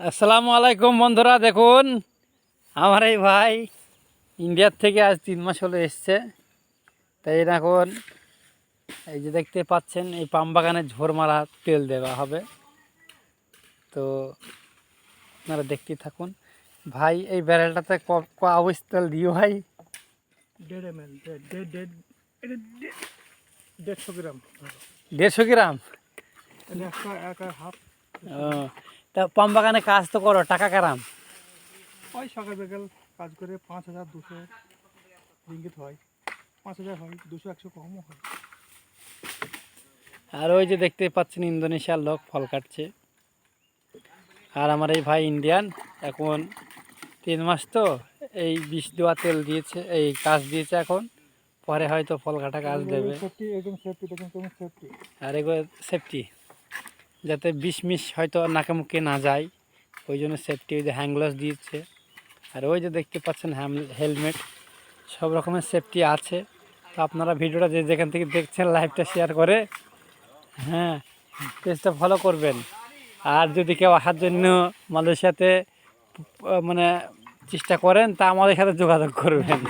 আসসালামু আলাইকুম বন্ধুরা, দেখুন আমার এই ভাই ইন্ডিয়ার থেকে আজ 3 মাস হলো এসছে। তাই এখন এই যে দেখতে পাচ্ছেন এই পাম বাগানে ঝোর মারা তেল দেওয়া হবে। তো আপনারা দেখতেই থাকুন। ভাই এই ব্যারেলটাতে আউশ তেল দিও ভাই? 1.5 ml, 150 গ্রাম। 150 গ্রাম? এটা একটা হাফ। ও, তা পাম বাগানে কাজ তো করো, টাকা কারাম? ওই সকাল বিকাল কাজ করে 5,200 রিঙ্গিত হয়, 5,000 হয়, 200-100 কমও হয়। আর ওই যে দেখতে পাচ্ছেন ইন্দোনেশিয়ার লোক ফল কাটছে। আর আমার এই ভাই ইন্ডিয়ান, এখন 3 মাস তো এই বিষ দেওয়া তেল দিয়েছে, এই কাজ দিয়েছে। এখন পরে হয়তো ফল কাটা কাজ দেবে। সেফটি, একদম সেফটি, দেখুন কেমন সেফটি। আর এগুলো সেফটি, যাতে বিষ মিশ হয়তো নাকে মুখে না যায়, ওই জন্য সেফটি। ওই যে হ্যান্ড দিয়েছে। আর ওই যে দেখতে পাচ্ছেন হেলমেট, সব রকমের সেফটি আছে। তো আপনারা ভিডিওটা যে যেখান থেকে দেখছেন লাইভটা শেয়ার করে, হ্যাঁ, পেজটা ফলো করবেন। আর যদি কেউ আসার জন্য মালয়েশিয়াতে মানে চেষ্টা করেন, তা আমাদের সাথে যোগাযোগ করবেন।